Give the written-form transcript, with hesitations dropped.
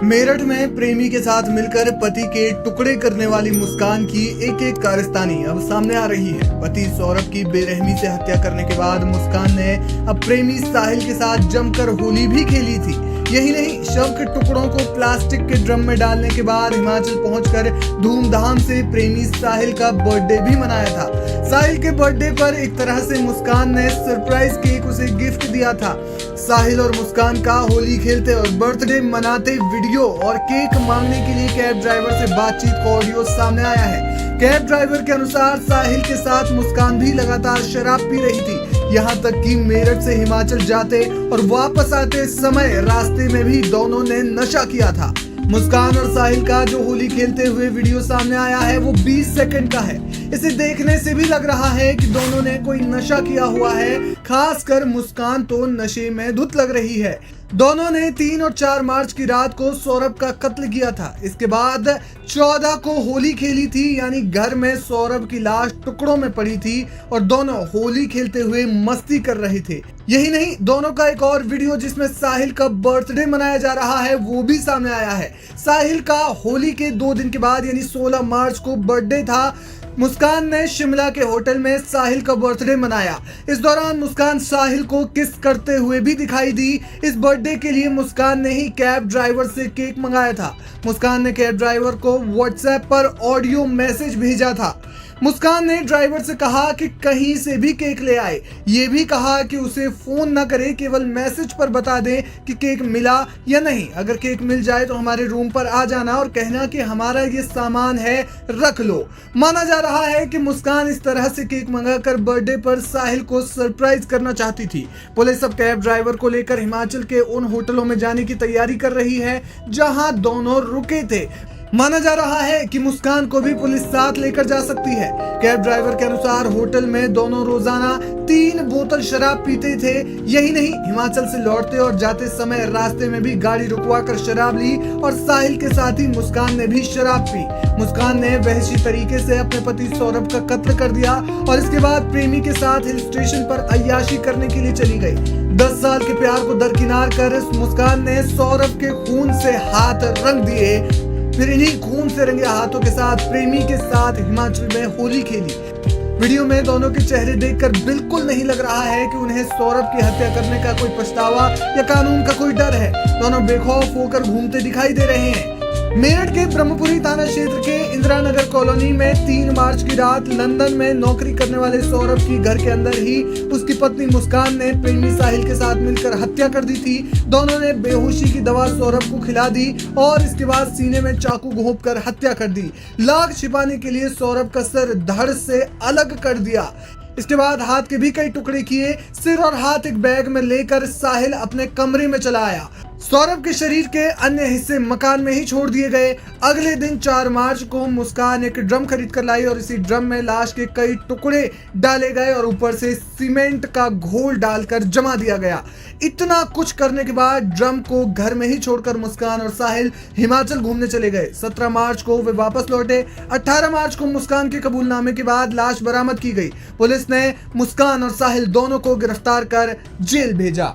मेरठ में प्रेमी के साथ मिलकर पति के टुकड़े करने वाली मुस्कान की एक एक कारस्तानी अब सामने आ रही है। पति सौरभ की बेरहमी से हत्या करने के बाद मुस्कान ने अब प्रेमी साहिल के साथ जमकर होली भी खेली थी। यही नहीं, शव के टुकड़ों को प्लास्टिक के ड्रम में डालने के बाद हिमाचल पहुंचकर धूमधाम से प्रेमी साहिल का बर्थडे भी मनाया था। साहिल के बर्थडे पर एक तरह से मुस्कान ने सरप्राइज केक उसे गिफ्ट दिया था। साहिल और मुस्कान का होली खेलते और बर्थडे मनाते वीडियो और केक मांगने के लिए कैब ड्राइवर से बातचीत का ऑडियो सामने आया है। कैब ड्राइवर के अनुसार साहिल के साथ मुस्कान भी लगातार शराब पी रही थी। यहाँ तक कि मेरठ से हिमाचल जाते और वापस आते समय रास्ते में भी दोनों ने नशा किया था। मुस्कान और साहिल का जो होली खेलते हुए वीडियो सामने आया है वो 20 सेकंड का है। इसे देखने से भी लग रहा है कि दोनों ने कोई नशा किया हुआ है। खासकर मुस्कान तो नशे में धुत लग रही है। दोनों ने 3 और 4 मार्च की रात को सौरभ का कत्ल किया था। इसके बाद 14 को होली खेली थी, यानी घर में सौरभ की लाश टुकड़ों में पड़ी थी और दोनों होली खेलते हुए मस्ती कर रहे थे। यही नहीं, दोनों का एक और वीडियो जिसमें साहिल का बर्थडे मनाया जा रहा है वो भी सामने आया है। साहिल का होली के 2 दिन के बाद यानी 16 मार्च को बर्थडे था। मुस्कान ने शिमला के होटल में साहिल का बर्थडे मनाया। इस दौरान मुस्कान साहिल को किस करते हुए भी दिखाई दी। इस बर्थडे के लिए मुस्कान ने ही कैब ड्राइवर से केक मंगाया था। मुस्कान ने कैब ड्राइवर को व्हाट्सएप पर ऑडियो मैसेज भेजा था। मुस्कान ने ड्राइवर से कहा कि कहीं से भी केक ले आए। ये भी कहा कि उसे फोन न करे, केवल मैसेज पर बता दे कि केक मिला या नहीं। अगर केक मिल जाए तो हमारे रूम पर आ जाना और कहना कि हमारा ये सामान है, रख लो। माना जा रहा है कि मुस्कान इस तरह से केक मंगाकर बर्थडे पर साहिल को सरप्राइज करना चाहती थी। पुलिस अब कैब ड्राइवर को लेकर हिमाचल के उन होटलों में जाने की तैयारी कर रही है जहां दोनों रुके थे। माना जा रहा है कि मुस्कान को भी पुलिस साथ लेकर जा सकती है। कैब ड्राइवर के अनुसार होटल में दोनों रोजाना 3 बोतल शराब पीते थे। यही नहीं, हिमाचल से लौटते और जाते समय रास्ते में भी गाड़ी रुकवा कर शराब ली और साहिल के साथ ही मुस्कान ने भी शराब पी। मुस्कान ने वहशी तरीके से अपने पति सौरभ का कत्ल कर दिया और इसके बाद प्रेमी के साथ हिल स्टेशन पर अय्याशी करने के लिए चली गई। 10 साल के प्यार को दरकिनार कर मुस्कान ने सौरभ के खून से हाथ रंग दिए, फिर इन्हीं खून से रंगे हाथों के साथ प्रेमी के साथ हिमाचल में होली खेली। वीडियो में दोनों के चेहरे देखकर बिल्कुल नहीं लग रहा है कि उन्हें सौरभ की हत्या करने का कोई पछतावा या कानून का कोई डर है। दोनों बेखौफ होकर घूमते दिखाई दे रहे हैं। मेरठ के ब्रह्मपुरी थाना क्षेत्र के इंदिरा नगर कॉलोनी में 3 मार्च की रात लंदन में नौकरी करने वाले सौरभ की घर के अंदर ही उसकी पत्नी मुस्कान ने प्रेमी साहिल के साथ मिलकर हत्या कर दी थी। दोनों ने बेहोशी की दवा सौरभ को खिला दी और इसके बाद सीने में चाकू घोंपकर हत्या कर दी। लाख छिपाने के लिए सौरभ का सर धड़ से अलग कर दिया। इसके बाद हाथ के भी कई टुकड़े किए। सिर और हाथ एक बैग में लेकर साहिल अपने कमरे में चला आया। सौरभ के शरीर के अन्य हिस्से मकान में ही छोड़ दिए गए। अगले दिन 4 मार्च को मुस्कान एक ड्रम खरीद कर लाई और इसी ड्रम में लाश के कई टुकड़े डाले गए और ऊपर से सीमेंट का घोल डालकर जमा दिया गया। इतना कुछ करने के बाद ड्रम को घर में ही छोड़कर मुस्कान और साहिल हिमाचल घूमने चले गए। 17 मार्च को वे वापस लौटे। 18 मार्च को मुस्कान के कबूलनामे के बाद लाश बरामद की गई। पुलिस ने मुस्कान और साहिल दोनों को गिरफ्तार कर जेल भेजा।